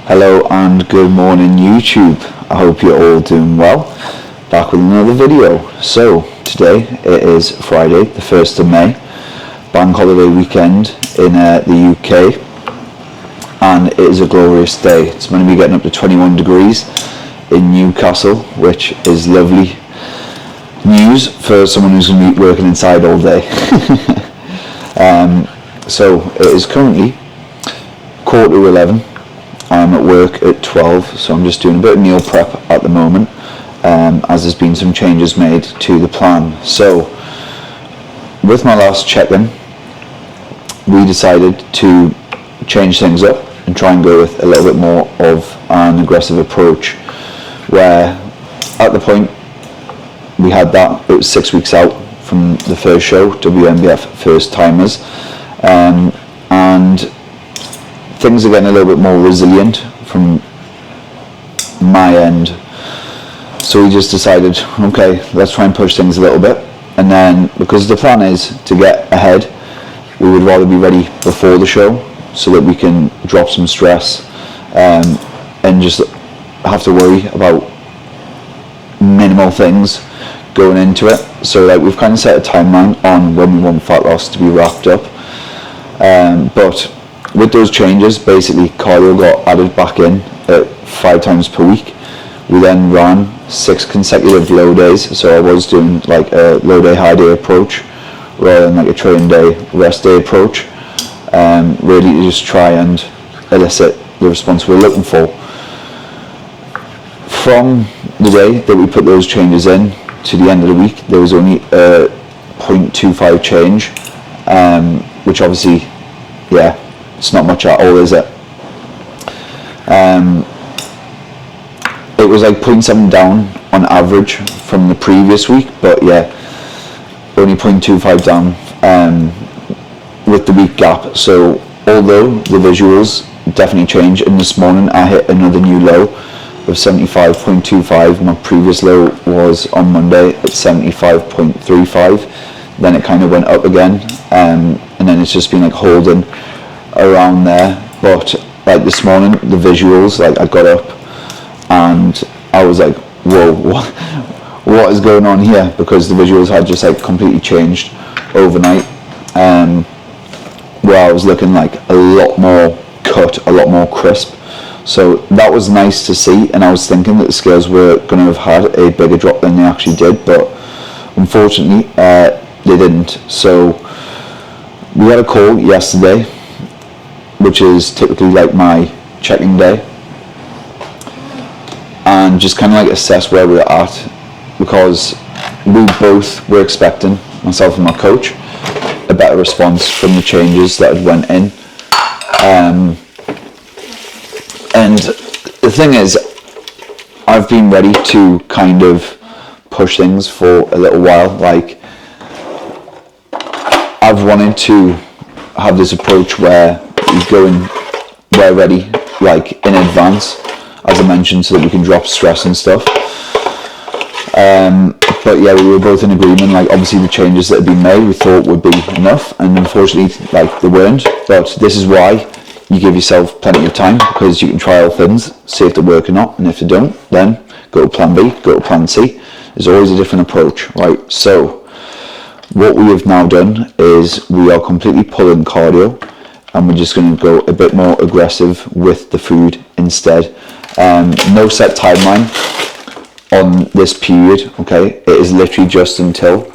Hello and good morning YouTube. I hope you're all doing well. Back with another video. So today it is Friday the 1st of May, bank holiday weekend in the UK, and it is a glorious day. It's going to be getting up to 21 degrees in Newcastle, which is lovely news for someone who's going to be working inside all day. So it is currently 11:15. I'm at work at 12, so I'm just doing a bit of meal prep at the moment, as there's been some changes made to the plan. So with my last check-in, we decided to change things up and try and go with a little bit more of an aggressive approach, where at the point we had that, it was 6 weeks out from the first show, WNBF First Timers, and things are getting a little bit more resilient from my end. So we just decided, okay, let's try and push things a little bit. And then, because the plan is to get ahead, we would rather be ready before the show so that we can drop some stress and just have to worry about minimal things going into it. So like, we've kind of set a timeline on when we want fat loss to be wrapped up. But with those changes, basically cardio got added back in at 5 times per week. We then ran 6 consecutive low days, so I was doing like a low day, high day approach rather than like a train day, rest day approach, really to just try and elicit the response we're looking for. From the day that we put those changes in to the end of the week, there was only a 0.25 change, which obviously, yeah, it's not much at all, is it? It was like 0.7 down on average from the previous week, but yeah, only 0.25 down with the week gap. So although the visuals definitely changed, and this morning I hit another new low of 75.25. My previous low was on Monday at 75.35. Then it kind of went up again, and then it's just been like holding around there. But like this morning, the visuals, like I got up and I was like, whoa, what is going on here? Because the visuals had just like completely changed overnight, where I was looking like a lot more cut, a lot more crisp. So that was nice to see, and I was thinking that the scales were going to have had a bigger drop than they actually did, but unfortunately they didn't. So we had a call yesterday, which is typically like my checking day, and just kind of like assess where we're at, because we both were expecting, myself and my coach, a better response from the changes that had went in. And the thing is, I've been ready to kind of push things for a little while. Like, I've wanted to have this approach where we go in, we're ready, like in advance, as I mentioned, so that we can drop stress and stuff. But yeah, we were both in agreement, like obviously the changes that had been made we thought would be enough, and unfortunately like they weren't. But this is why you give yourself plenty of time, because you can trial things, see if they work or not, and if they don't, then go to plan B, go to plan C. There's always a different approach, right? So what we have now done is we are completely pulling cardio, and we're just going to go a bit more aggressive with the food instead. No set timeline on this period, okay? It is literally just until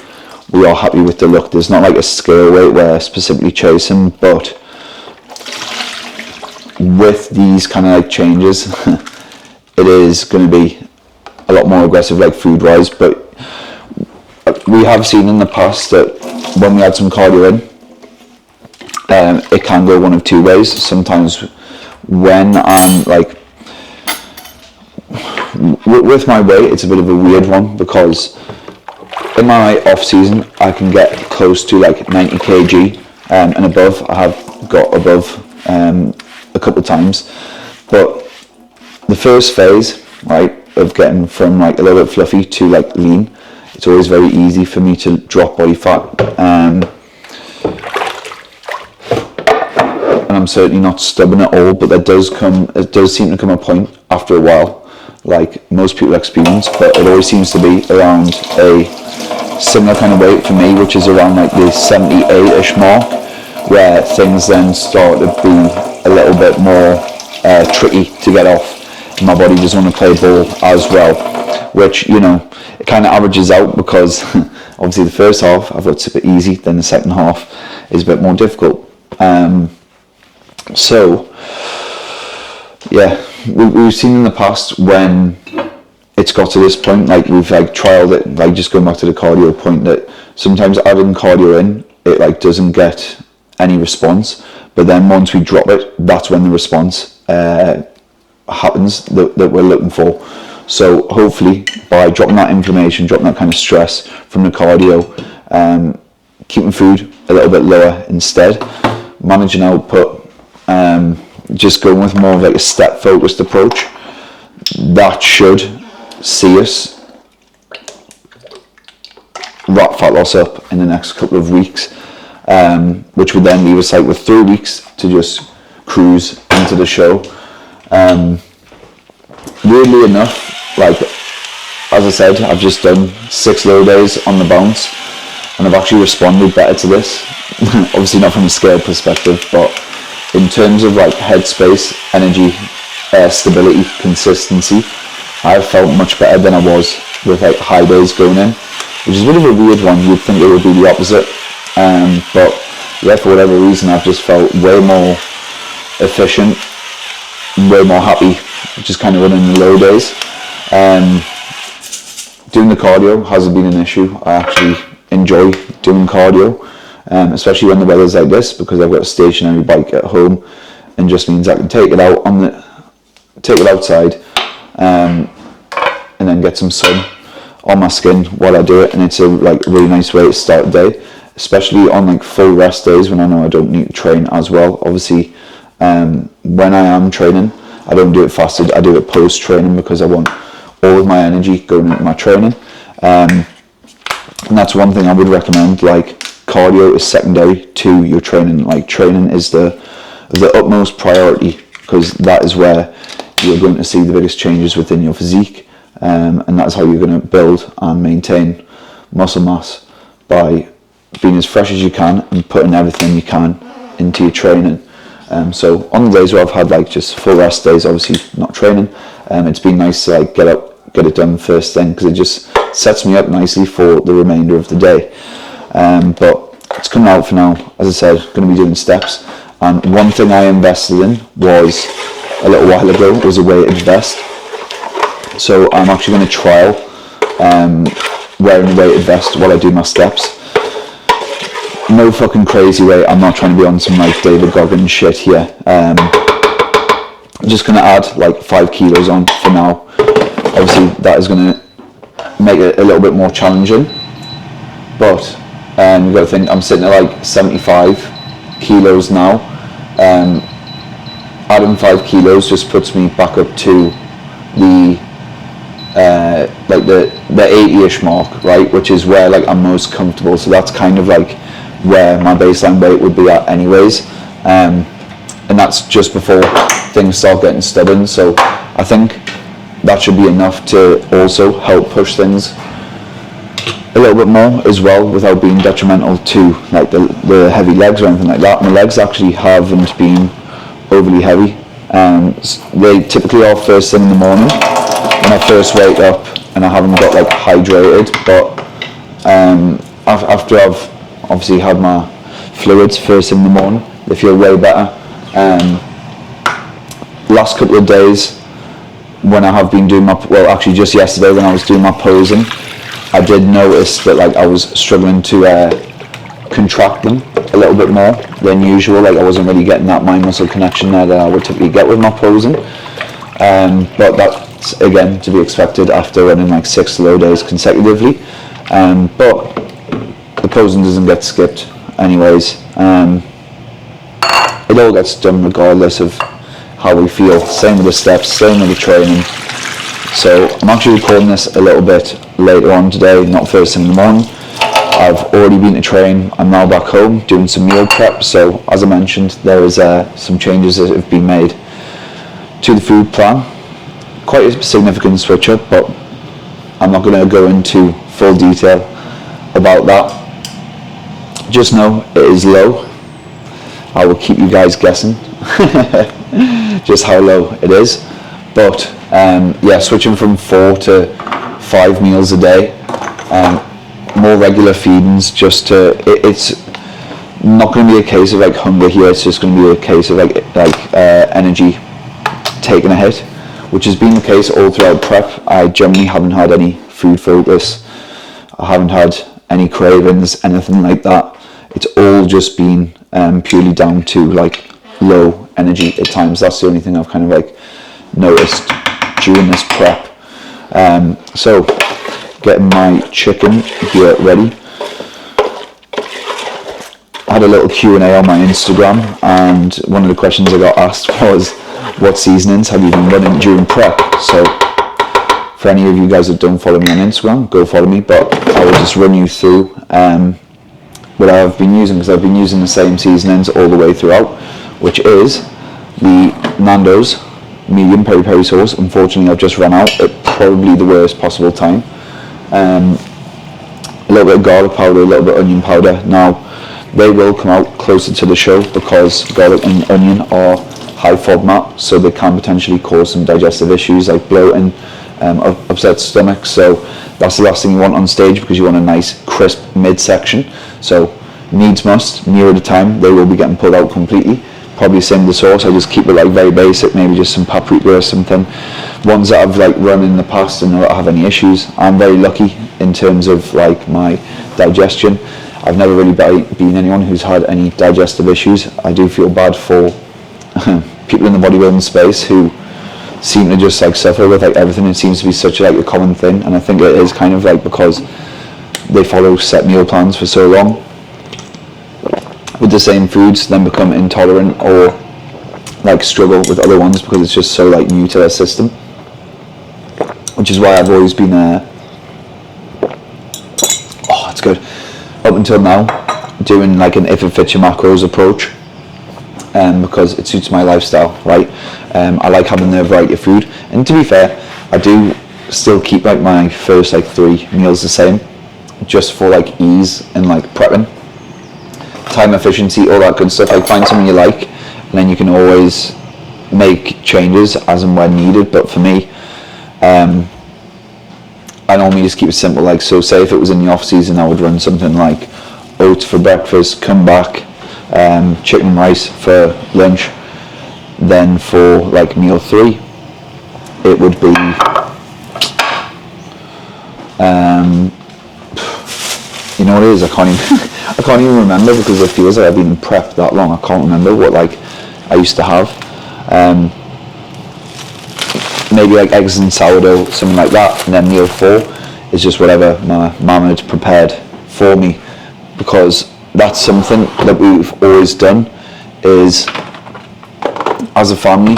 we are happy with the look. There's not like a scale weight we're specifically chasing, but with these kind of like changes, it is going to be a lot more aggressive, like food wise. But we have seen in the past that when we add some cardio in, it can go one of two ways. Sometimes when I'm like, with my weight, it's a bit of a weird one, because in my off season I can get close to like 90 kg and above. I have got above a couple of times, but the first phase, right, of getting from like a little bit fluffy to like lean, it's always very easy for me to drop body fat, and I'm certainly not stubborn at all, but it does seem to come a point after a while, like most people experience, but it always seems to be around a similar kind of weight for me, which is around like the 78-ish mark, where things then start to be a little bit more tricky to get off. My body doesn't want to play ball as well, which, you know, it kind of averages out, because obviously the first half I've got super easy, then the second half is a bit more difficult. So yeah, we've seen in the past when it's got to this point, like we've like trialed it, like just going back to the cardio point, that sometimes adding cardio in, it like doesn't get any response, but then once we drop it, that's when the response happens that we're looking for. So hopefully by dropping that inflammation, dropping that kind of stress from the cardio, keeping food a little bit lower instead, managing output, just going with more of like a step focused approach, that should see us wrap fat loss up in the next couple of weeks, which would then leave us like with 3 weeks to just cruise into the show. Weirdly enough, like as I said, I've just done 6 low days on the bounce, and I've actually responded better to this. Obviously not from a scale perspective, but in terms of like headspace, energy, stability, consistency, I've felt much better than I was with like high days going in, which is a bit of a weird one. You'd think it would be the opposite, but yeah, for whatever reason, I've just felt way more efficient, way more happy, just kind of running the low days. Doing the cardio hasn't been an issue. I actually enjoy doing cardio, especially when the weather's like this, because I've got a stationary bike at home, and just means I can take it out take it outside, and then get some sun on my skin while I do it, and it's a like really nice way to start the day, especially on like full rest days when I know I don't need to train as well. Obviously, when I am training, I don't do it fasted, I do it post training, because I want all of my energy going into my training, and that's one thing I would recommend. Like, cardio is secondary to your training. Like, training is the utmost priority, because that is where you're going to see the biggest changes within your physique, and that's how you're going to build and maintain muscle mass, by being as fresh as you can and putting everything you can into your training. So on the days where I've had like just full rest days, obviously not training, it's been nice to like get it done first thing, because it just sets me up nicely for the remainder of the day. But it's coming out for now. As I said, going to be doing steps, and one thing I invested in was a little while ago was a weighted vest. So I'm actually going to trial wearing a weighted vest while I do my steps. No fucking crazy way, I'm not trying to be on some like David Goggins shit here. I'm just going to add like 5 kilos on for now. Obviously that is going to make it a little bit more challenging, but you've got to think I'm sitting at like 75 kilos now. Adding 5 kilos just puts me back up to the like the 80-ish mark, right, which is where like I'm most comfortable. So that's kind of like where my baseline weight would be at anyways, and that's just before things start getting stubborn. So I think that should be enough to also help push things a little bit more as well, without being detrimental to like the heavy legs or anything like that. My legs actually haven't been overly heavy. They typically are first thing in the morning when I first wake up and I haven't got like hydrated, but after I've obviously had my fluids first thing in the morning, they feel way better. Last couple of days when I have been doing my, well actually just yesterday when I was doing my posing, I did notice that like I was struggling to contract them a little bit more than usual. Like I wasn't really getting that mind muscle connection there that I would typically get with my posing, but that's again to be expected after running like 6 low days consecutively. But the posing doesn't get skipped anyways. It all gets done regardless of how we feel. Same with the steps, same with the training. So I'm actually recording this a little bit later on today, not first thing in the morning. I've already been to train. I'm now back home doing some meal prep. So as I mentioned, there is some changes that have been made to the food plan. Quite a significant switch up, but I'm not going to go into full detail about that. Just know it is low. I will keep you guys guessing just how low it is. But yeah, switching from 4 to 5 meals a day, more regular feedings, just to it's not going to be a case of like hunger here. It's just going to be a case of like energy taking a hit, which has been the case all throughout prep. I generally haven't had any food focus. I haven't had any cravings, anything like that. It's all just been purely down to like low energy at times. That's the only thing I've kind of like noticed during this prep. So getting my chicken here ready. I had a little Q&A on my Instagram, and one of the questions I got asked was, what seasonings have you been running during prep? So for any of you guys that don't follow me on Instagram, go follow me, but I will just run you through what I've been using, because I've been using the same seasonings all the way throughout, which is the Nando's medium peri peri sauce. Unfortunately, I've just run out at probably the worst possible time. A little bit of garlic powder, a little bit of onion powder. Now, they will come out closer to the show because garlic and onion are high FODMAP, so they can potentially cause some digestive issues like bloating, upset stomach. So that's the last thing you want on stage, because you want a nice crisp midsection. So needs must, nearer the time, they will be getting pulled out completely. Probably same with the sauce. I just keep it like very basic, maybe just some paprika or something. Ones that I've like run in the past and not have any issues. I'm very lucky in terms of like my digestion. I've never really been anyone who's had any digestive issues. I do feel bad for people in the bodybuilding space who seem to just like suffer with like everything. It seems to be such like a common thing, and I think it is kind of like because they follow set meal plans for so long with the same foods, then become intolerant or like struggle with other ones because it's just so like new to their system, which is why I've always been oh, it's good, up until now, doing like an if it fits your macros approach, because it suits my lifestyle, right? I like having the variety of food, and to be fair, I do still keep like my first like 3 meals the same, just for like ease and like prepping, time efficiency, all that good stuff. Like find something you like, and then you can always make changes as and when needed. But for me, I normally just keep it simple. Like, so say if it was in the off season, I would run something like oats for breakfast, come back, chicken and rice for lunch. Then for like meal 3, it would be you know what it is, I can't even remember, because it feels like I've been in prep that long. I can't remember what like I used to have. Maybe like eggs and sourdough, something like that. And then meal 4 is just whatever my mum had prepared for me, because that's something that we've always done, is as a family,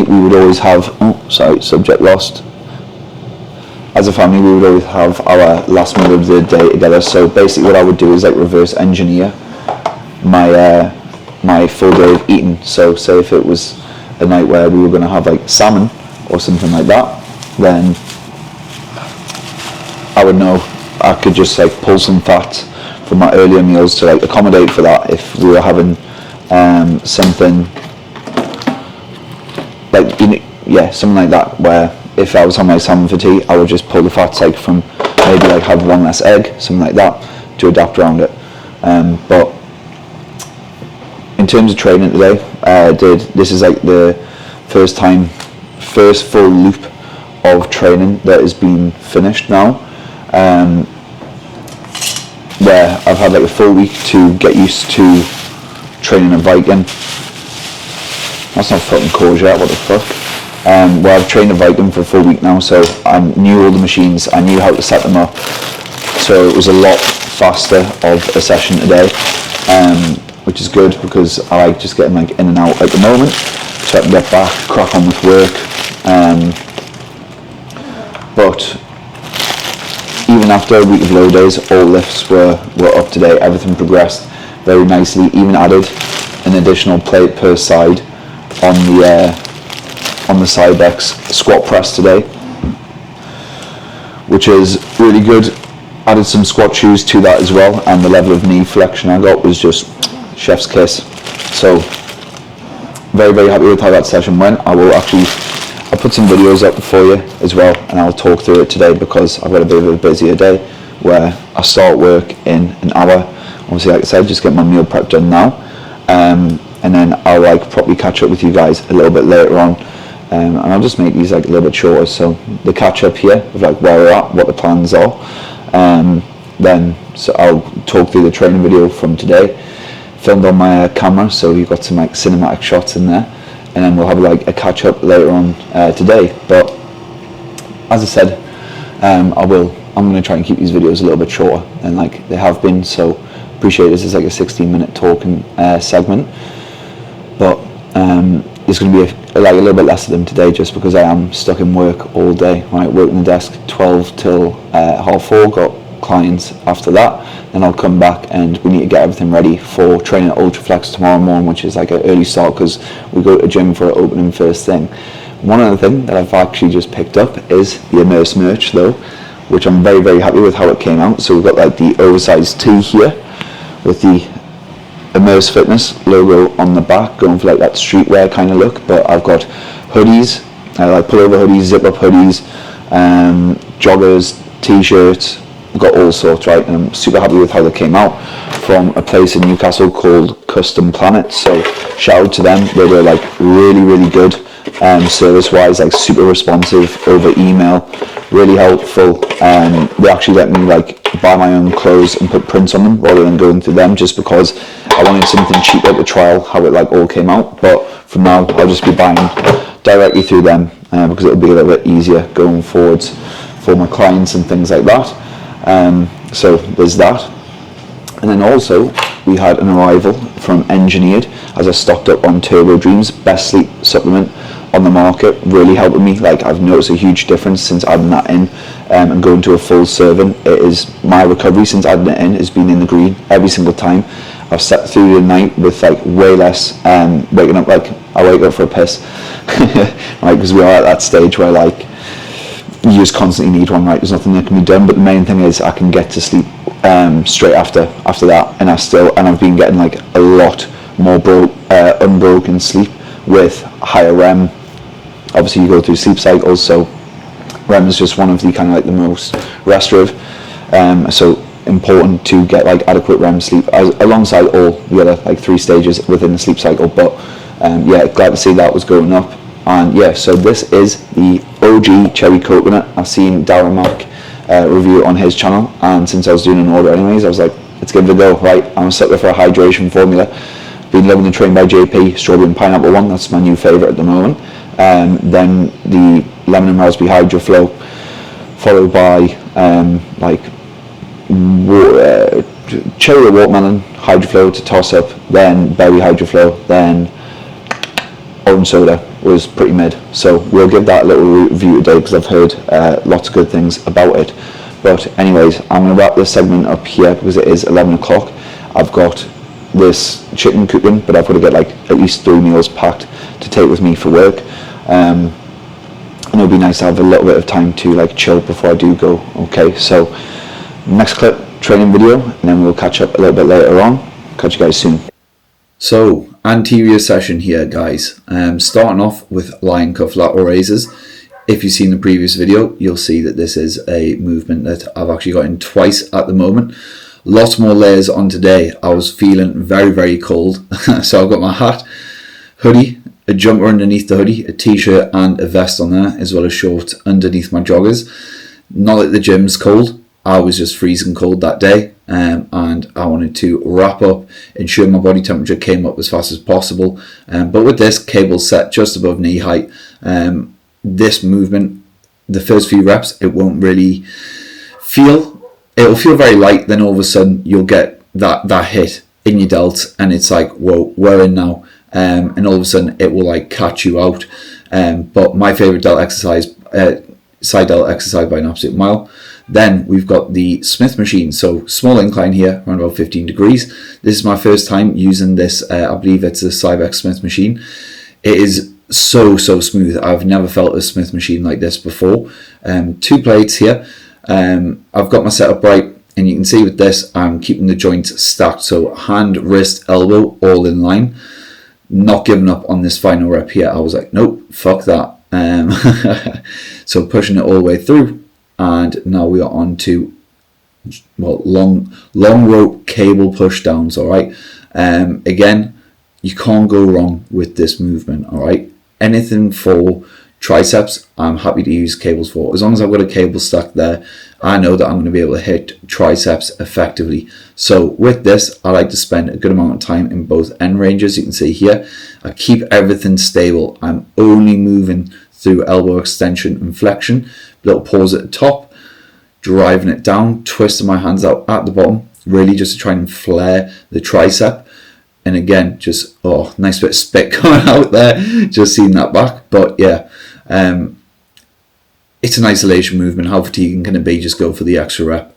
we would always have, subject lost. As a family, we would always have our last meal of the day together. So basically what I would do is like reverse engineer my full day of eating. So say if it was a night where we were going to have like salmon or something like that, then I would know I could just like pull some fat from my earlier meals to like accommodate for that. If we were having something like, something like that, where if I was on my salmon for tea, I would just pull the fats like from maybe like have 1 less egg, something like that, to adapt around it. But in terms of training today, this is like the first full loop of training that has been finished now, where I've had like a full week to get used to training a Viking. That's not fucking courgette, what the fuck? Where I've trained a Viking for a full week now, so I knew all the machines, I knew how to set them up, so it was a lot faster of a session today, which is good, because I like just getting like in and out at the moment, so I can get back, crack on with work. but even after a week of low days, all lifts were up to date. Everything progressed very nicely. Even added an additional plate per side on the Cybex squat press today, which is really good. Added some squat shoes to that as well, and the level of knee flexion I got was just chef's kiss. So very, very happy with how that session went. I'll put some videos up for you as well, and I'll talk through it today because I've got a bit of a busier day where I start work in an hour. Obviously, like I said, just get my meal prep done now, and then I'll probably catch up with you guys a little bit later on, and I'll just make these a little bit shorter. So the catch up here of where we're at, what the plans are, so I'll talk through the training video from today, filmed on my camera, so you've got some cinematic shots in there, and then we'll have a catch up later on today. But as I said, I'm going to try and keep these videos a little bit shorter than they have been. So appreciate this is a 16-minute talking segment, but there's going to be a little bit less of them today, just because I am stuck in work all day. Right, working the desk 12 till 4:30. Got clients after that. Then I'll come back and we need to get everything ready for training at Ultraflex tomorrow morning, which is an early start because we go to the gym for an opening first thing. One other thing that I've actually just picked up is the Immerse merch though, which I'm very, very happy with how it came out. So we've got the oversized tee here with the Immerse Fitness logo on the back, going for that streetwear kind of look. But I've got hoodies, pullover hoodies, zip up hoodies, joggers, t-shirts. I've got all sorts, right? And I'm super happy with how they came out from a place in Newcastle called Custom Planet. So shout out to them. They were really, really good service wise, super responsive over email, really helpful. They actually let me buy my own clothes and put prints on them rather than going through them, just because I wanted something cheaper to trial how it all came out. But from now I'll just be buying directly through them because it'll be a little bit easier going forwards for my clients and things like that. So there's that. And then also we had an arrival from Engineered as I stocked up on Turbo Dreams, best sleep supplement on the market, really helping me. I've noticed a huge difference since adding that in and going to a full serving. It is my recovery since adding it in has been in the green every single time. I've slept through the night with way less waking up I wake up for a piss because we are at that stage where you just constantly need one, right? There's nothing that can be done, but the main thing is I can get to sleep straight after that, and I've been getting a lot more unbroken sleep with higher REM. Obviously you go through sleep cycles, so REM is just one of the the most restorative, so important to get adequate REM sleep alongside all the other 3 stages within the sleep cycle. But yeah, glad to see that was going up. And yeah, so this is the OG cherry coconut. I've seen Darren Mack review it on his channel, and since I was doing an order anyways, I was let's give it a go. Right, I'm a sucker for a hydration formula. Been loving the Train by JP strawberry and pineapple one. That's my new favourite at the moment. Then the lemon and raspberry hydro flow, followed by cherry or watermelon hydro flow to toss up, then berry hydro flow, then orange soda was pretty mid. So we'll give that a little review today because I've heard lots of good things about it. But anyways, I'm going to wrap this segment up here because it is 11 o'clock. I've got this chicken cooking, but I've got to get at least 3 meals packed to take with me for work. And it'll be nice to have a little bit of time to chill before I do go. Okay, so next clip, training video, and then we'll catch up a little bit later on. Catch you guys soon. So anterior session here, guys. Starting off with lion cuff lateral raises. If you've seen the previous video, you'll see that this is a movement that I've actually got in twice at the moment. Lots more layers on today. I was feeling very, very cold. So I've got my hat, hoodie, a jumper underneath the hoodie, a t-shirt and a vest on there, as well as shorts underneath my joggers. Not that the gym's cold. I was just freezing cold that day, and I wanted to wrap up, ensure my body temperature came up as fast as possible. But with this, cable set just above knee height. This movement, the first few reps, it won't really it'll feel very light, then all of a sudden you'll get that hit in your delts and it's whoa, we're in now, and all of a sudden it will catch you out. But my favorite delt exercise side delt exercise by an absolute mile. Then we've got the Smith machine, so small incline here, around about 15 degrees. This is my first time using this, I believe it's a Cybex Smith machine. It is so smooth. I've never felt a Smith machine like this before. 2 plates here. I've got my setup right, and you can see with this I'm keeping the joints stacked, so hand, wrist, elbow all in line. Not giving up on this final rep here. I was like, nope, fuck that. So pushing it all the way through, and now we are on to, well, long rope cable push downs. All right. Again, you can't go wrong with this movement. All right. Anything for triceps, I'm happy to use cables for. As long as I've got a cable stuck there, I know that I'm going to be able to hit triceps effectively. So with this, I like to spend a good amount of time in both end ranges. You can see here, I keep everything stable. I'm only moving through elbow extension and flexion, little pause at the top, driving it down, twisting my hands out at the bottom, really just to try and flare the tricep. And again, just, oh, nice bit of spit coming out there, just seeing that back. But yeah, it's an isolation movement. How fatiguing can it be? Just go for the extra rep.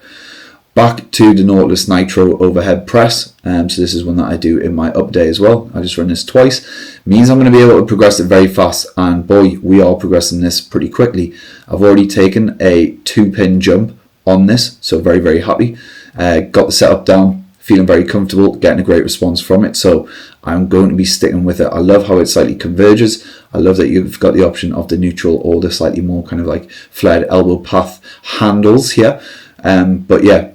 Back to the Nautilus Nitro overhead press. So this is one that I do in my up day as well. I just run this twice. Means I'm going to be able to progress it very fast. And boy, we are progressing this pretty quickly. I've already taken a 2-pin jump on this, so very happy. Got the setup down. Feeling very comfortable, getting a great response from it, so I'm going to be sticking with it. I love how it slightly converges. I love that you've got the option of the neutral or the slightly more kind of like flared elbow path handles here. But yeah,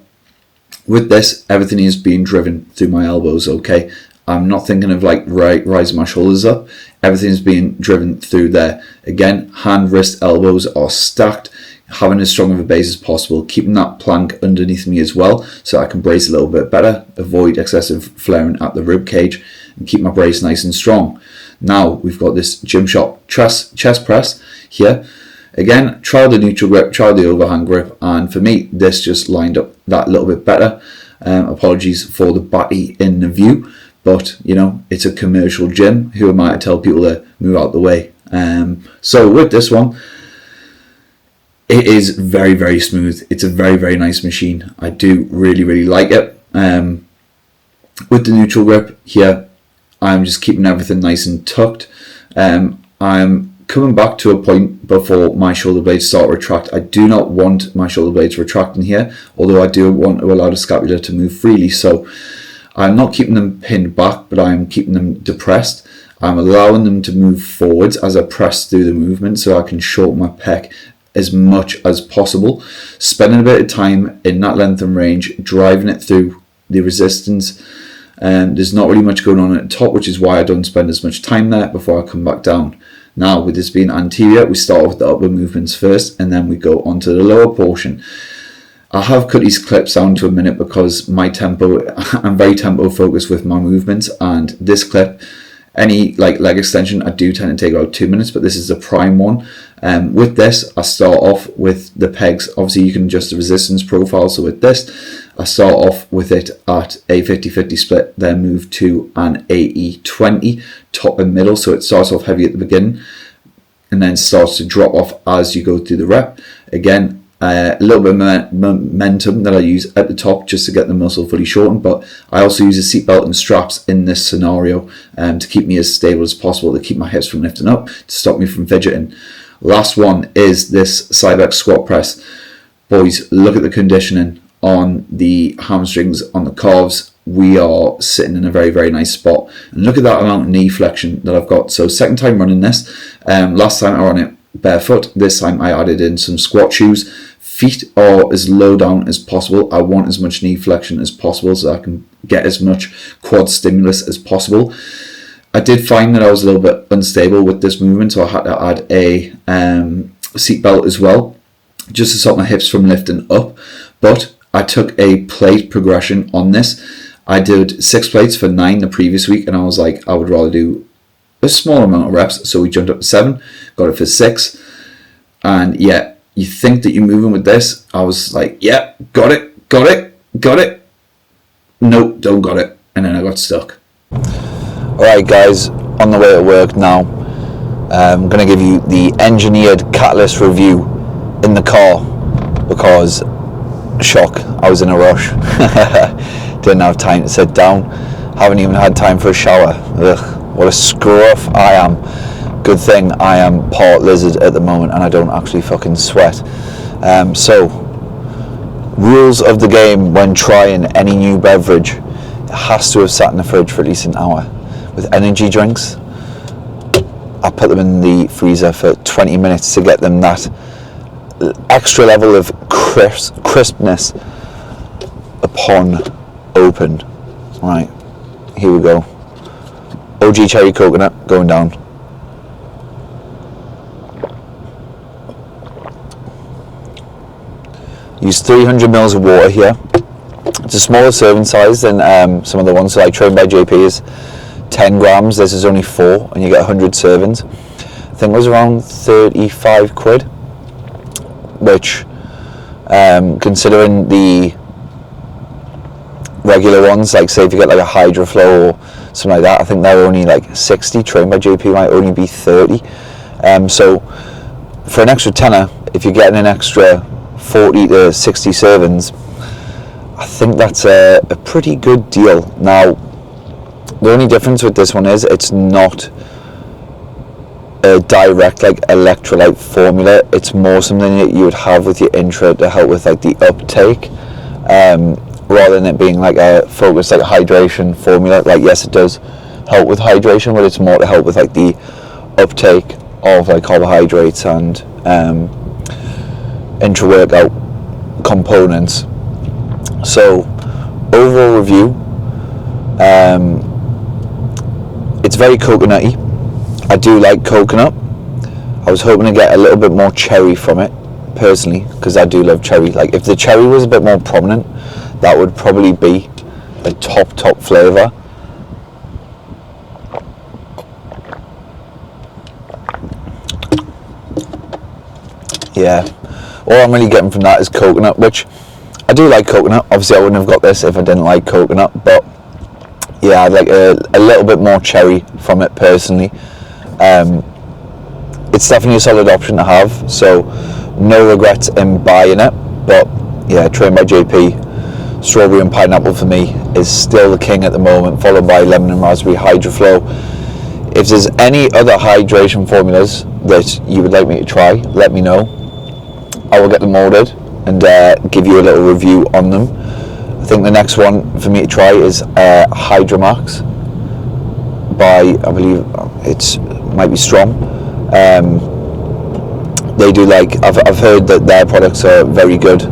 with this, everything is being driven through my elbows, okay? I'm not thinking of like rising my shoulders up. Everything's being driven through there. Again, hand, wrist, elbows are stacked. Having as strong of a base as possible, keeping that plank underneath me as well, so I can brace a little bit better, avoid excessive flaring at the rib cage, and keep my brace nice and strong. Now we've got this Gymshark chest press here. Again, trial the neutral grip, trial the overhand grip, and for me, this just lined up that a little bit better. Apologies for the batty in the view, but you know, it's a commercial gym. Who am I to tell people to move out the way? So with this one, it is very smooth. It's a very nice machine. I do really like it. With the neutral grip here, I'm just keeping everything nice and tucked. I'm coming back to a point before my shoulder blades start to retract. I do not want my shoulder blades retracting here, although I do want to allow the scapula to move freely. So I'm not keeping them pinned back, but I'm keeping them depressed. I'm allowing them to move forwards as I press through the movement, so I can shorten my pec as much as possible, spending a bit of time in that length and range, driving it through the resistance. There's not really much going on at the top, which is why I don't spend as much time there before I come back down. Now, with this being anterior, we start with the upper movements first, and then we go onto the lower portion. I have cut these clips down to a minute because my tempo, I'm very tempo focused with my movements, and this clip, any like leg extension, I do tend to take about 2 minutes, but this is the prime one. With this, I start off with the pegs. Obviously, you can adjust the resistance profile. So with this, I start off with it at a 50-50 split, then move to an AE20, top and middle. So it starts off heavy at the beginning and then starts to drop off as you go through the rep. Again, a little bit of momentum that I use at the top just to get the muscle fully shortened, but I also use a seatbelt and straps in this scenario to keep me as stable as possible, to keep my hips from lifting up, to stop me from fidgeting. Last one is this Cybex squat press. Boys, look at the conditioning on the hamstrings, on the calves. We are sitting in a very nice spot. And look at that amount of knee flexion that I've got. So second time running this. Last time I ran it barefoot. This time I added in some squat shoes. Feet are as low down as possible. I want as much knee flexion as possible so I can get as much quad stimulus as possible. I did find that I was a little bit unstable with this movement, so I had to add a seatbelt as well, just to stop my hips from lifting up. But I took a plate progression on this. I did 6 plates for 9 the previous week, and I was like, I would rather do a small amount of reps, so we jumped up to 7, got it for 6, and yeah, you think that you're moving with this. I was like, yeah, got it. Nope, don't got it, and then I got stuck. Alright guys, on the way to work now. I'm going to give you the engineered catalyst review in the car because, shock, I was in a rush. Didn't have time to sit down. Haven't even had time for a shower. Ugh, what a screw-off I am. Good thing I am part lizard at the moment and I don't actually fucking sweat. So, rules of the game when trying any new beverage: it has to have sat in the fridge for at least an hour. With energy drinks, I put them in the freezer for 20 minutes to get them that extra level of crispness upon open. Right, here we go. OG cherry coconut going down. Use 300 mils of water here. It's a smaller serving size than some of the ones. So like Trained by JP is 10 grams. This is only 4, and you get 100 servings. I think it was around 35 quid, which, considering the regular ones, like say if you get like a Hydroflow or something like that, I think they're only like 60. Trained by JP might only be 30. So for an extra tenner, if you're getting an extra 40 to 60 servings, I think that's a pretty good deal. Now, the only difference with this one is it's not a direct like electrolyte formula. It's more something that you would have with your intro to help with like the uptake, rather than it being like a focused like hydration formula. Like yes, it does help with hydration, but it's more to help with like the uptake of like carbohydrates and intra-workout components. So overall review, it's very coconutty. I do like coconut. I was hoping to get a little bit more cherry from it personally, because I do love cherry. Like if the cherry was a bit more prominent, that would probably be a top flavour. Yeah, all I'm really getting from that is coconut, which I do like coconut. Obviously I wouldn't have got this if I didn't like coconut, but yeah, I'd like a little bit more cherry from it personally. It's definitely a solid option to have, so no regrets in buying it. But yeah, Trained by JP, strawberry and pineapple for me is still the king at the moment, followed by lemon and raspberry Hydroflow. If there's any other hydration formulas that you would like me to try, let me know. I will get them ordered and give you a little review on them. I think the next one for me to try is Hydromax by, I believe it might be Strom. They do like, I've heard that their products are very good.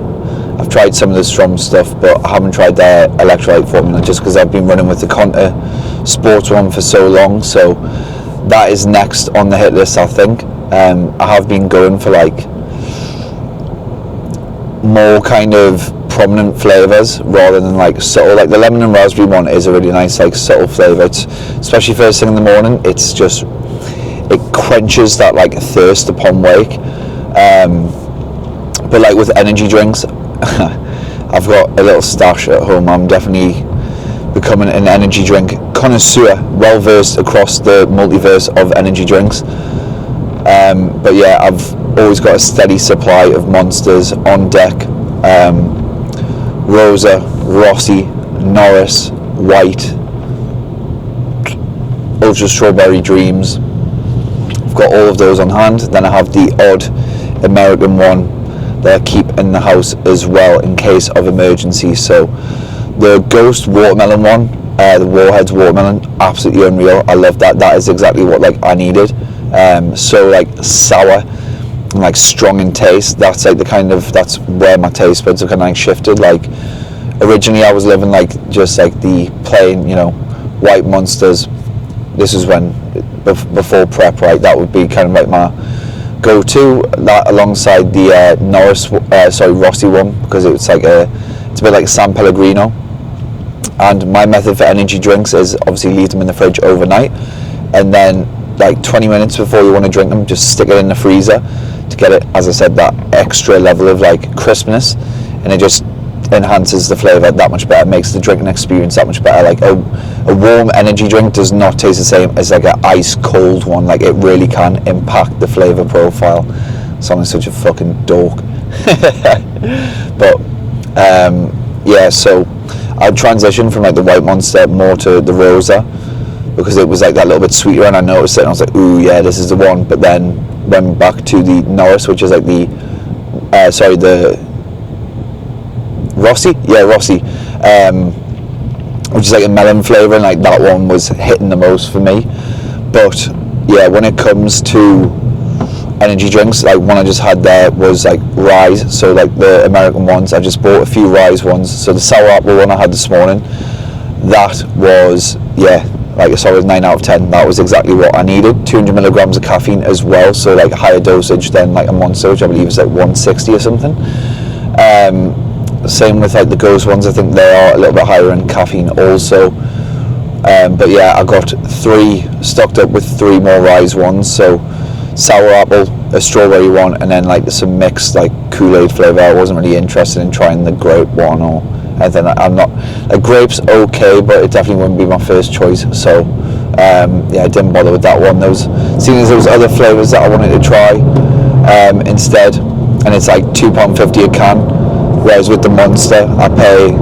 I've tried some of the Strom stuff, but I haven't tried their electrolyte formula just because I've been running with the Conta sports one for so long. So that is next on the hit list, I think. I have been going for like more kind of prominent flavors rather than like subtle. Like the lemon and raspberry one is a really nice like subtle flavor. It's, especially first thing in the morning, it's just, it quenches that like thirst upon wake. But like with energy drinks, I've got a little stash at home. I'm definitely becoming an energy drink connoisseur, well versed across the multiverse of energy drinks. But yeah, I've always got a steady supply of Monsters on deck. Rosa, Rossi, Norris, White, Ultra Strawberry Dreams. I've got all of those on hand. Then I have the odd American one that I keep in the house as well in case of emergency. So the Ghost Watermelon one, the Warheads Watermelon, absolutely unreal. I love that. That is exactly what like I needed. So like sour and like strong in taste. That's like the kind of, that's where my taste buds have kind of like shifted. Like originally I was living like just like the plain, you know, white Monsters. This is when before prep, right? That would be kind of like my go-to. That alongside the Rossi one, because it's like it's a bit like San Pellegrino. And my method for energy drinks is obviously leave them in the fridge overnight, and then like 20 minutes before you want to drink them, just stick it in the freezer to get it, as I said, that extra level of like crispness, and it just enhances the flavour that much better, makes the drinking experience that much better. Like a warm energy drink does not taste the same as like an ice cold one. Like it really can impact the flavour profile. sound like such a fucking dork. But yeah, so I transitioned from like the White Monster more to the Rosa, because it was like that little bit sweeter, and I noticed it and I was like, ooh yeah, this is the one. But then went back to the Norris, which is like the the Rossi, which is like a melon flavour, and like that one was hitting the most for me. But yeah, when it comes to energy drinks, like one I just had there was like Rise, so like the American ones. I just bought a few Rise ones. So the sour apple one I had this morning, that was, yeah, like a solid 9 out of 10. That was exactly what I needed. 200 milligrams of caffeine as well, so like higher dosage than like a Monster, which I believe is like 160 or something. Same with like the Ghost ones, I think they are a little bit higher in caffeine also. But yeah, I got stocked up with 3 more Rise ones, so sour apple, a strawberry one, and then like some mixed like Kool-Aid flavour. I wasn't really interested in trying the grape one or anything. I'm not, like, grape's okay, but it definitely wouldn't be my first choice. So yeah, I didn't bother with that one. Seeing as there was other flavours that I wanted to try instead, and it's like £2.50 a can, whereas with the Monster I pay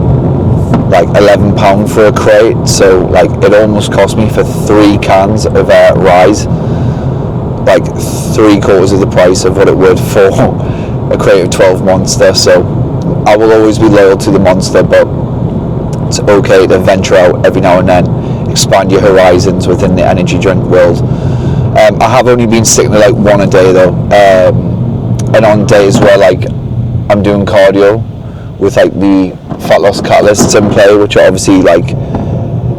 like £11 for a crate, so like it almost cost me for 3 cans of Rise, like 3/4 of the price of what it would for a crate of 12 Monster. So I will always be loyal to the Monster, but it's okay to venture out every now and then, expand your horizons within the energy drink world. I have only been sticking to like one a day though, and on days where like I'm doing cardio with like the fat loss catalysts in play, which are obviously like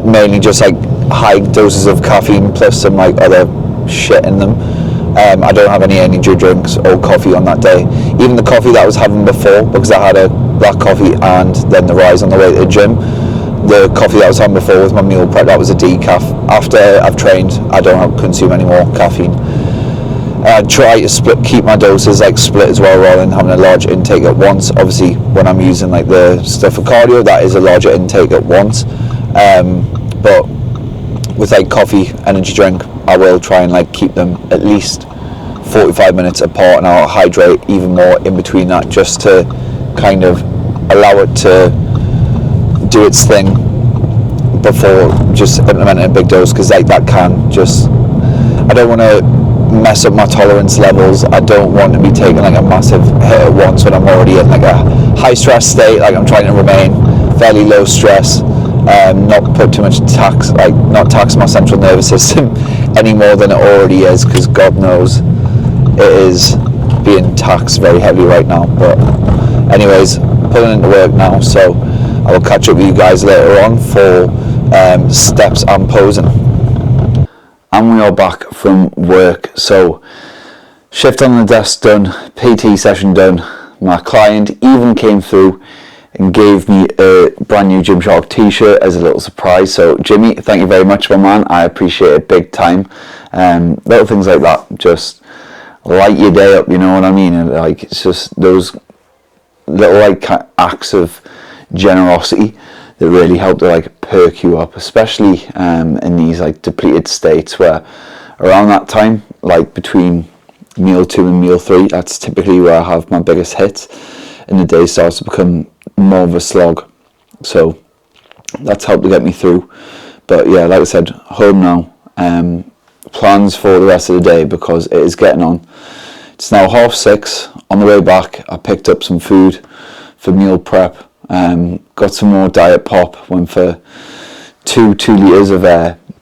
mainly just like high doses of caffeine plus some like other shit in them. I don't have any energy drinks or coffee on that day. Even the coffee that I was having before, because I had a black coffee and then the Rise on the way to the gym, the coffee that I was having before with my meal prep, that was a decaf. After I've trained, I don't consume any more caffeine. I try to keep my doses like split as well, rather than having a large intake at once. Obviously when I'm using like the stuff for cardio, that is a larger intake at once, but with like coffee, energy drink, I will try and like keep them at least 45 minutes apart, and I'll hydrate even more in between that, just to kind of allow it to do its thing before just implementing a big dose, because like that can just, I don't want to mess up my tolerance levels. I don't want to be taking like a massive hit at once when I'm already in like a high stress state. Like I'm trying to remain fairly low stress, not put too much tax, like not tax my central nervous system any more than it already is, because God knows it is being taxed very heavily right now. But anyways, pulling into work now, so I will catch up with you guys later on for steps I'm posing. And we are back from work. So shift on the desk done, PT session done. My client even came through and gave me a brand new Gymshark t-shirt as a little surprise. So Jimmy, thank you very much, my man. I appreciate it big time. Little things like that just light your day up, you know what I mean? And like, it's just those little like acts of generosity that really help to like perk you up, especially in these like depleted states, where around that time, like between meal 2 and meal 3, that's typically where I have my biggest hits, and the day starts to become more of a slog. So that's helped to get me through. But yeah, like I said, home now. Plans for the rest of the day, because it is getting on. It's now 6:30. On the way back, I picked up some food for meal prep. Got some more diet pop. Went for 2 litres of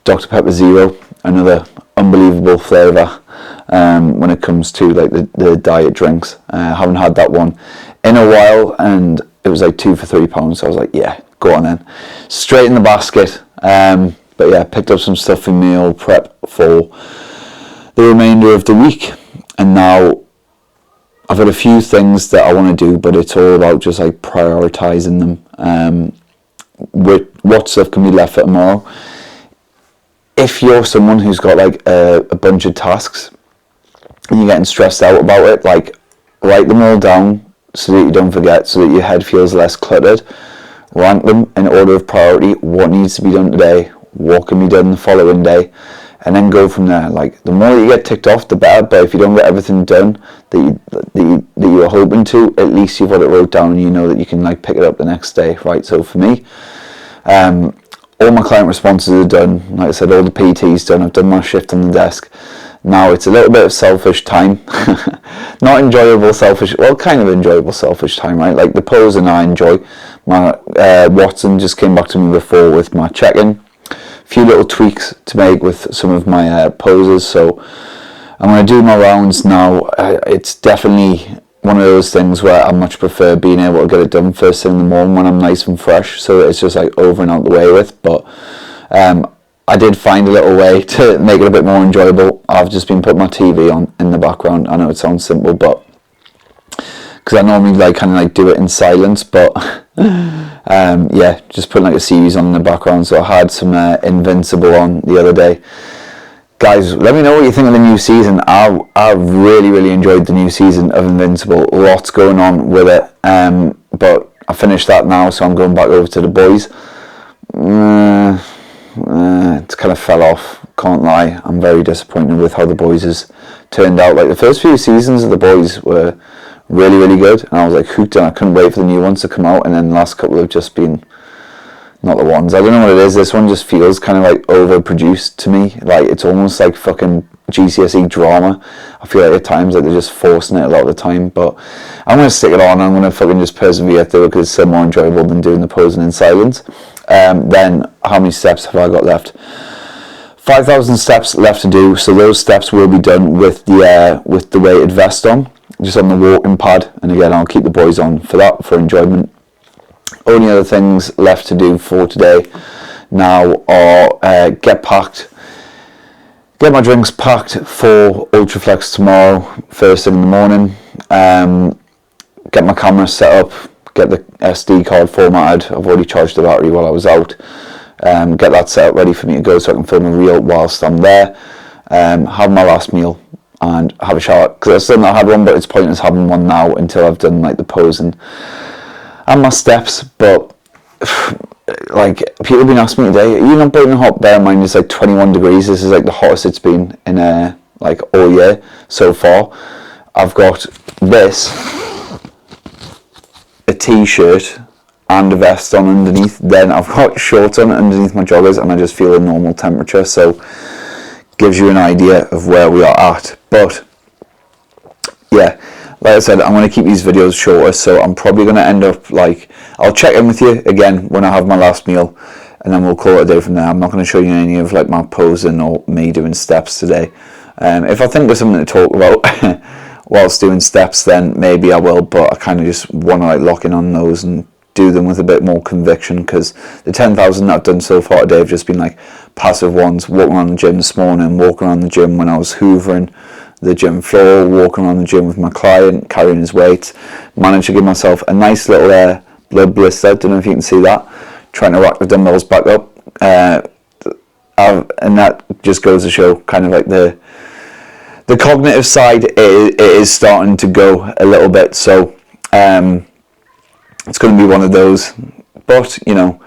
Dr Pepper Zero, another unbelievable flavour when it comes to like the diet drinks. Haven't had that one in a while, and it was like 2 for £3, so I was like, yeah, go on then, straight in the basket. But yeah, picked up some stuff for meal prep for the remainder of the week, and now I've got a few things that I want to do, but it's all about just like prioritising them. With what stuff can be left for tomorrow. If you're someone who's got like a bunch of tasks and you're getting stressed out about it, like write them all down so that you don't forget, so that your head feels less cluttered. Rank them in order of priority: what needs to be done today, what can be done the following day, and then go from there. Like, the more you get ticked off, the better. But if you don't get everything done that you were hoping to, at least you've got it wrote down, and you know that you can like pick it up the next day, right? So for me, all my client responses are done. Like I said, all the PT's done. I've done my shift on the desk. Now it's a little bit of selfish time. Not enjoyable selfish, well, kind of enjoyable selfish time, right? Like the posing I enjoy. My Watson just came back to me before with my check-in. A few little tweaks to make with some of my poses. So I'm going to do my rounds now. It's definitely one of those things where I much prefer being able to get it done first thing in the morning when I'm nice and fresh, so it's just like over and out the way with. But I did find a little way to make it a bit more enjoyable. I've just been putting my TV on in the background. I know it sounds simple, but because I normally like kind of like do it in silence, but yeah, just putting like a series on in the background. So I had some Invincible on the other day. Guys, let me know what you think of the new season. I really enjoyed the new season of Invincible. Lots going on with it, but I finished that now, so I'm going back over to The Boys. It's kind of fell off, can't lie. I'm very disappointed with how The Boys has turned out. Like, the first few seasons of The Boys were really good, and I was like hooked, and I couldn't wait for the new ones to come out. And then the last couple have just been not the ones. I don't know what it is. This one just feels kind of like overproduced to me. Like, it's almost like fucking GCSE drama. I feel like at times like they're just forcing it a lot of the time, but I'm going to stick it on. I'm going to fucking just persevere through it because it's so more enjoyable than doing the posing in silence. Then how many steps have I got left? 5,000 steps left to do. So those steps will be done with the weighted vest on, just on the walking pad. And again, I'll keep the boys on for that, for enjoyment. Only other things left to do for today now are get my drinks packed for Ultraflex tomorrow, first thing in the morning, get my camera set up, get the SD card formatted. I've already charged the battery while I was out. Get that set up ready for me to go so I can film a reel whilst I'm there. Have my last meal and have a shower, because I still not had one, but it's pointless having one now until I've done like the posing and my steps. But like, people have been asking me today, are you not burning hot? Bear in mind it's like 21 degrees. This is like the hottest it's been in like all year so far. I've got this, a t-shirt and a vest on underneath, then I've got shorts on underneath my joggers, and I just feel a normal temperature, so gives you an idea of where we are at. But yeah, like I said, I'm going to keep these videos shorter, so I'm probably going to end up like, I'll check in with you again when I have my last meal, and then we'll call it a day from there. I'm not going to show you any of like my posing or me doing steps today. If I think there's something to talk about whilst doing steps, then maybe I will, but I kind of just want to like lock in on those and do them with a bit more conviction, because the 10,000 that I've done so far today have just been like passive ones. Walking around the gym this morning, walking around the gym when I was hoovering the gym floor, walking around the gym with my client, carrying his weights. Managed to give myself a nice little blood blister. Don't know if you can see that. Trying to rack the dumbbells back up, and that just goes to show kind of like the cognitive side it is starting to go a little bit. So it's going to be one of those. But you know,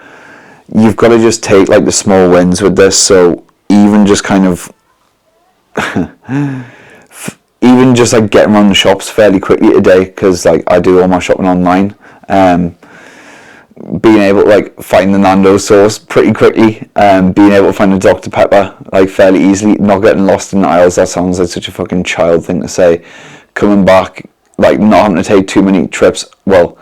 you've got to just take like the small wins with this. So even just kind of even just like getting around the shops fairly quickly today, because like I do all my shopping online, being able to like find the Nando's sauce pretty quickly, being able to find the Dr. Pepper like fairly easily, not getting lost in the aisles. That sounds like such a fucking child thing to say. Coming back, like not having to take too many trips, well,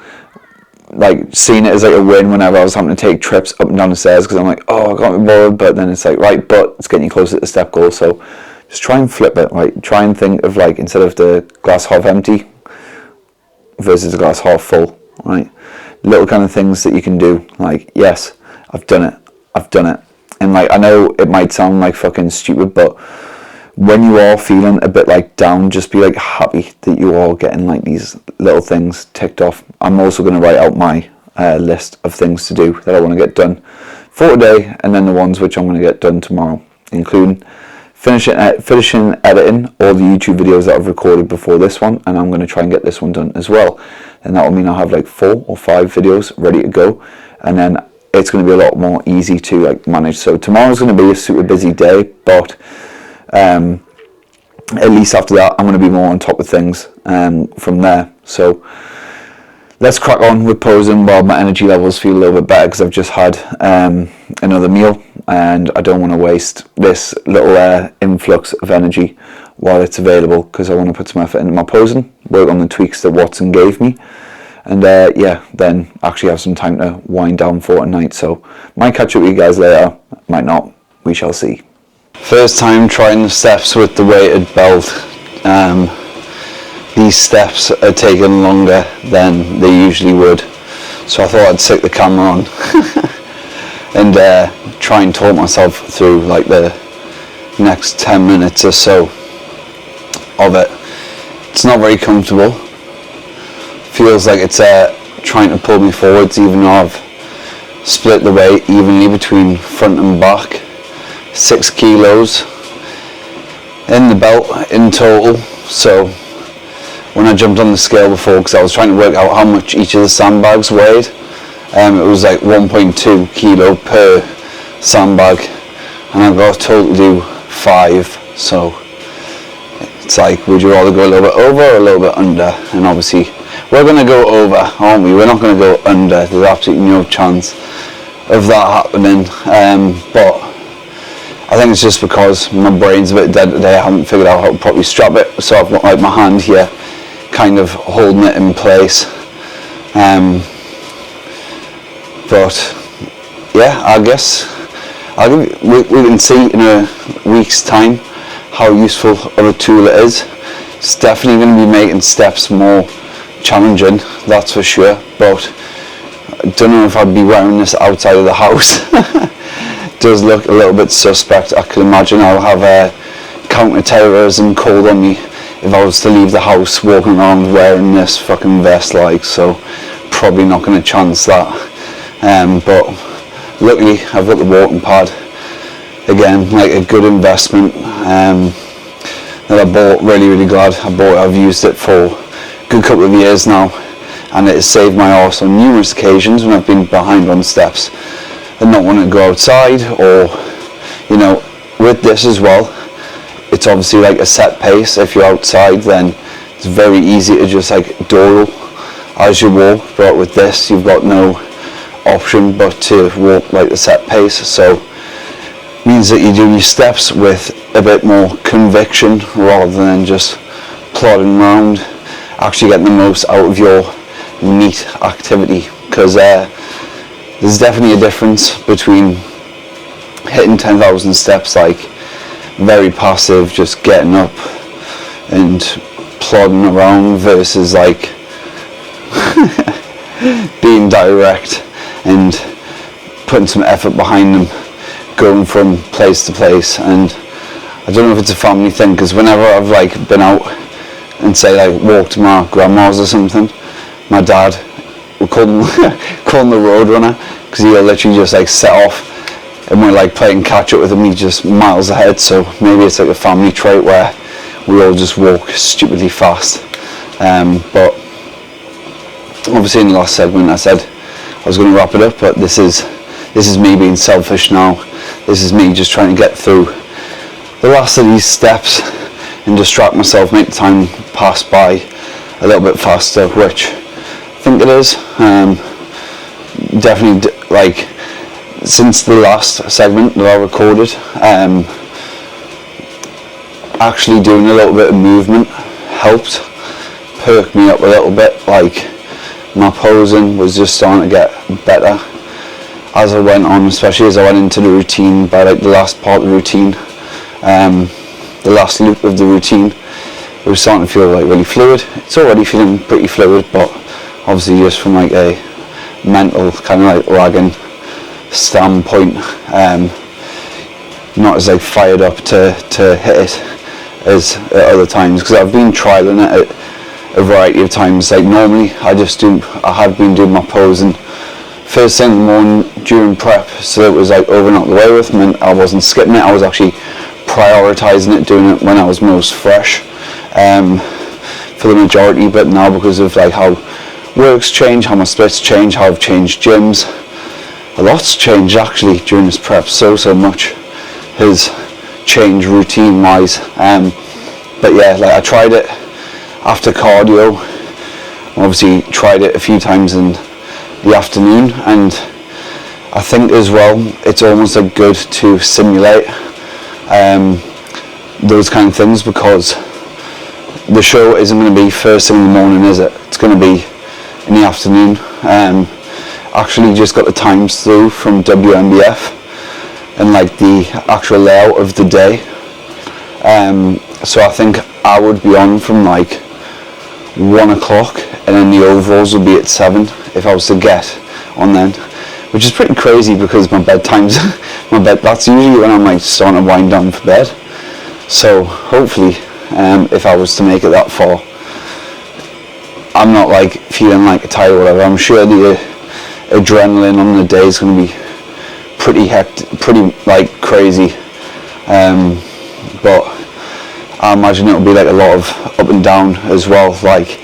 like seeing it as like a win whenever I was having to take trips up and down the stairs, because I'm like, oh, I can't be bothered. But then it's like, right, but it's getting you closer to the step goal. So just try and flip it, like try and think of like, instead of the glass half empty versus the glass half full, right? Little kind of things that you can do, like, yes, I've done it. And like, I know it might sound like fucking stupid, but when you are feeling a bit like down, just be like happy that you are getting like these little things ticked off. I'm also going to write out my list of things to do that I want to get done for today, and then the ones which I'm going to get done tomorrow, including finishing editing all the YouTube videos that I've recorded before this one, and I'm going to try and get this one done as well. And that will mean I'll have like 4 or 5 videos ready to go, and then it's going to be a lot more easy to like manage. So tomorrow's going to be a super busy day, but at least after that I'm going to be more on top of things from there. So let's crack on with posing while my energy levels feel a little bit better, because I've just had another meal and I don't want to waste this little influx of energy while it's available, because I want to put some effort into my posing, work on the tweaks that Watson gave me, and then actually have some time to wind down for tonight. So might catch up with you guys later, might not, we shall see. First time trying the steps with the weighted belt. These steps are taking longer than they usually would, so I thought I'd stick the camera on and try and talk myself through like the next 10 minutes or so of it. It's not very comfortable, feels like it's trying to pull me forwards, even though I've split the weight evenly between front and back. 6 kilos in the belt in total. So when I jumped on the scale before, because I was trying to work out how much each of the sandbags weighed, it was like 1.2 kilo per sandbag, and I got told to do 5. So it's like, would you rather go a little bit over or a little bit under? And obviously we're going to go over, aren't we? We're not going to go under. There's absolutely no chance of that happening. But I think it's just because my brain's a bit dead today. I haven't figured out how to properly strap it, so I've got like my hand here kind of holding it in place. But yeah, I guess we can see in a week's time how useful of a tool it is. It's definitely going to be making steps more challenging, that's for sure, but I don't know if I'd be wearing this outside of the house. Does look a little bit suspect. I can imagine I'll have counter-terrorism called on me if I was to leave the house walking around wearing this fucking vest, like, so probably not going to chance that. But luckily I've got the walking pad, again, like a good investment that I bought. Really glad I bought it. I've used it for a good couple of years now, and it has saved my arse on numerous occasions when I've been behind on steps and not want to go outside, or, you know, with this as well, it's obviously like a set pace. If you're outside, then it's very easy to just like dawdle as you walk, but with this you've got no option but to walk like the set pace. So it means that you're doing your steps with a bit more conviction rather than just plodding around, actually getting the most out of your neat activity, because there's definitely a difference between hitting 10,000 steps like very passive, just getting up and plodding around, versus like being direct and putting some effort behind them, going from place to place. And I don't know if it's a family thing, because whenever I've like been out and say like walked to my grandma's or something, my dad, we call him the road runner, because he'll literally just like set off, and we're like playing catch up with him, he's just miles ahead. So maybe it's like a family trait where we all just walk stupidly fast. But obviously in the last segment I said I was going to wrap it up, but this is me being selfish now. This is me just trying to get through the last of these steps and distract myself, make the time pass by a little bit faster, which I think it is. Definitely, like, since the last segment that I recorded, actually doing a little bit of movement helped perk me up a little bit. Like, my posing was just starting to get better as I went on, especially as I went into the routine. By like the last part of the routine, the last loop of the routine, it was starting to feel like really fluid. It's already feeling pretty fluid, but obviously just from like a mental kind of like lagging standpoint, not as like fired up to hit it as at other times, because I've been trialing it at a variety of times. Like normally I had been doing my posing first thing in the morning during prep, so it was like over and out the way with me. I wasn't skipping it, I was actually prioritizing it, doing it when I was most fresh for the majority. But now, because of like how work's changed, how my splits change, how I've changed gyms, a lot's changed actually during this prep. So much has changed routine wise. But yeah, like I tried it after cardio. Obviously tried it a few times in the afternoon, and I think as well it's almost like good to simulate those kind of things, because the show isn't going to be first thing in the morning, is it? It's going to be in the afternoon. Actually just got the times through from WMBF and like the actual layout of the day. So I think I would be on from like 1 o'clock, and then the overalls would be at 7 if I was to get on then, which is pretty crazy because my bedtime's that's usually when I'm like starting to wind down for bed. So hopefully if I was to make it that far, I'm not like feeling like tired or whatever. I'm sure the adrenaline on the day is going to be pretty hectic, pretty like crazy, but I imagine it'll be like a lot of up and down as well, like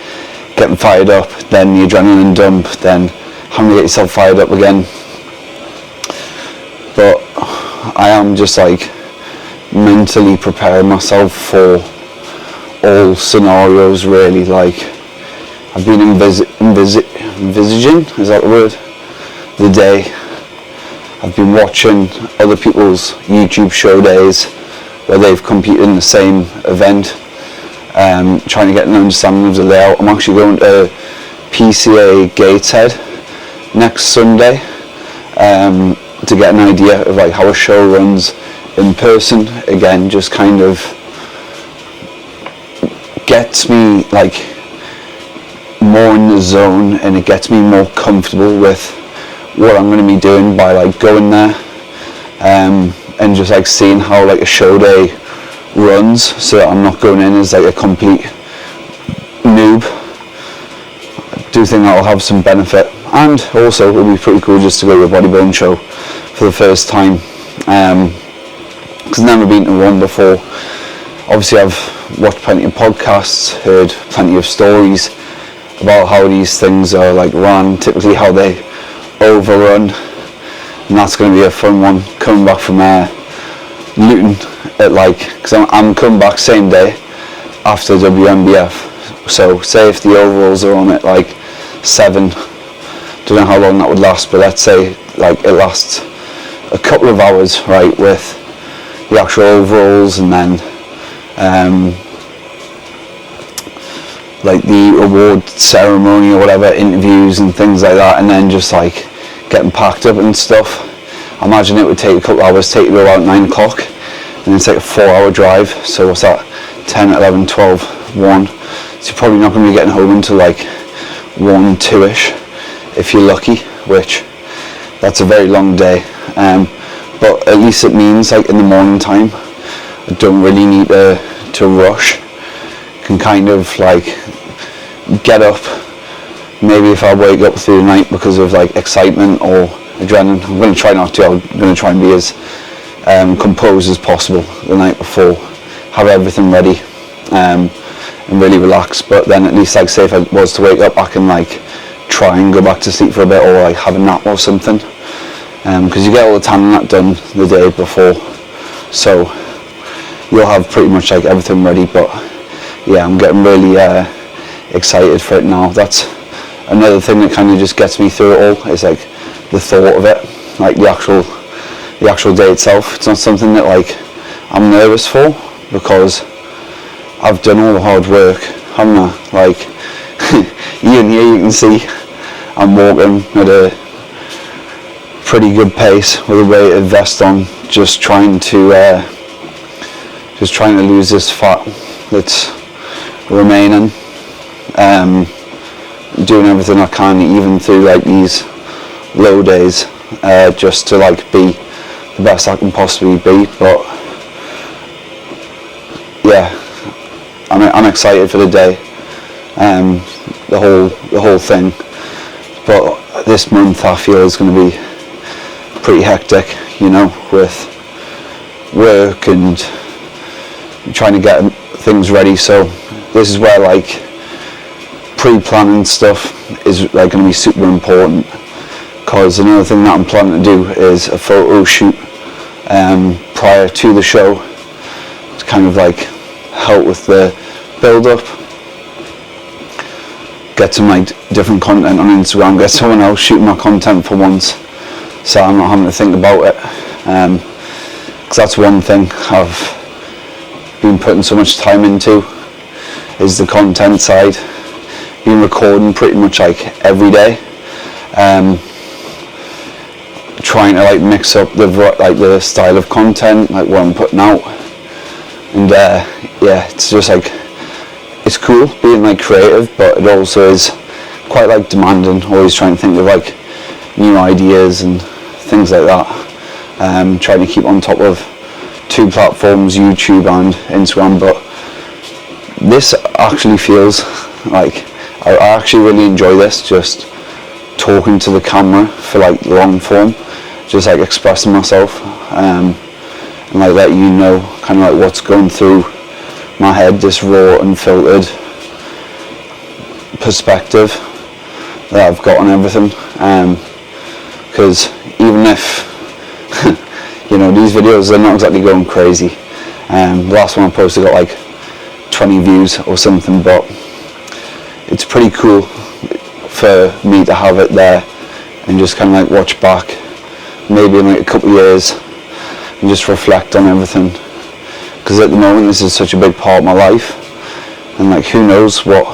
getting fired up, then the adrenaline dump, then having to get yourself fired up again. But I am just like mentally preparing myself for all scenarios really. Like I've been envisaging, is that the word? The day. I've been watching other people's YouTube show days where they've competed in the same event, trying to get an understanding of the layout. I'm actually going to PCA Gateshead next Sunday to get an idea of like how a show runs in person. Again, just kind of gets me like more in the zone, and it gets me more comfortable with what I'm going to be doing by like going there and just like seeing how like a show day runs, so that I'm not going in as like a complete noob. I do think that'll have some benefit, and also it'll be pretty cool just to go to a bodybuilding show for the first time, because I've never been to one before. Obviously I've watched plenty of podcasts, heard plenty of stories about how these things are like run, typically how they overrun, and that's going to be a fun one, coming back from Luton at like, because I'm coming back same day after WMBF, so say if the overalls are on at like 7, don't know how long that would last, but let's say like it lasts a couple of hours, right, with the actual overalls, and then like the award ceremony or whatever, interviews and things like that, and then just like getting packed up and stuff. I imagine it would take a couple of hours, take you to about 9 o'clock, and then it's like a 4-hour drive, so what's that, 10, 11, 12, 1, so you're probably not going to be getting home until like 1, 2ish if you're lucky, which that's a very long day, but at least it means like in the morning time I don't really need to rush, can kind of like get up, maybe if I wake up through the night because of like excitement or adrenaline, I'm going to try not to, I'm going to try and be as composed as possible the night before, have everything ready, and really relax. But then at least, like say if I was to wake up, I can like try and go back to sleep for a bit, or like have a nap or something, because you get all the tanning that done the day before, so you'll have pretty much like everything ready. But yeah, I'm getting really excited for it now. That's another thing that kind of just gets me through it all, is like the thought of it, like the actual day itself. It's not something that like I'm nervous for, because I've done all the hard work, haven't I? Like even here you can see I'm walking at a pretty good pace with a weighted vest on, just trying to lose this fat that's remaining, doing everything I can, even through like these low days, just to like be the best I can possibly be. But yeah, I'm excited for the day, the whole thing. But this month I feel is going to be pretty hectic, you know, with work and trying to get things ready. So this is where like pre-planning stuff is like going to be super important, because another thing that I'm planning to do is a photo shoot prior to the show to kind of like help with the build-up, get some like different content on Instagram, get someone else shooting my content for once, so I'm not having to think about it, because that's one thing I've been putting so much time into, is the content side. Been recording pretty much like every day, trying to like mix up the style of content, like what I'm putting out, and yeah, it's just like, it's cool being like creative, but it also is quite like demanding, always trying to think of like new ideas and things like that, trying to keep on top of 2 platforms, YouTube and Instagram. But this actually feels like I actually really enjoy this, just talking to the camera for like long form, just like expressing myself, and like letting you know kind of like what's going through my head, this raw unfiltered perspective that I've got on everything, because even if you know, these videos are not exactly going crazy, the last one I posted got like 20 views or something, but it's pretty cool for me to have it there and just kind of like watch back maybe in like a couple of years and just reflect on everything, because at the moment this is such a big part of my life, and like who knows what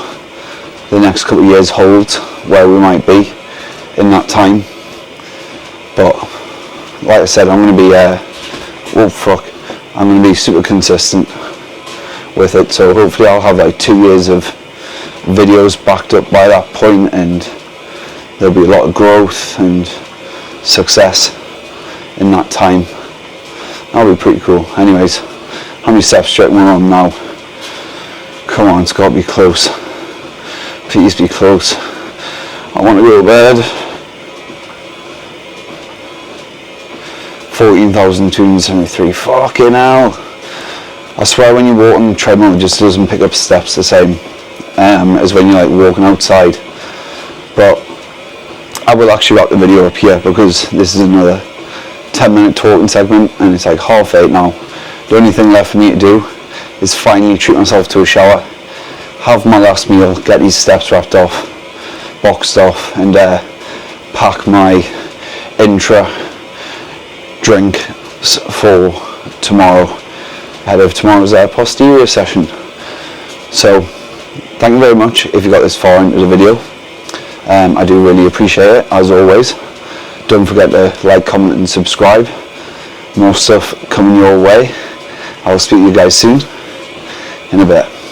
the next couple of years holds, where we might be in that time. But like I said, I'm going to be I'm going to be super consistent with it, so hopefully I'll have like 2 years of videos backed up by that point, and there'll be a lot of growth and success in that time. That'll be pretty cool. Anyways, how many steps do you reckon we're on now? Come on, it's got to be close. Please be close. I want to go to bed. 14,273. Fucking hell. I swear when you walk on the treadmill, it just doesn't pick up steps the same as when you're like walking outside. But I will actually wrap the video up here, because this is another 10-minute talking segment and it's like 8:30 now. The only thing left for me to do is finally treat myself to a shower, have my last meal, get these steps wrapped off, boxed off, and pack my intra drink for tomorrow ahead of tomorrow's posterior session. So thank you very much if you got this far into the video. I do really appreciate it, as always. Don't forget to like, comment and subscribe. More stuff coming your way. I'll speak to you guys soon, in a bit.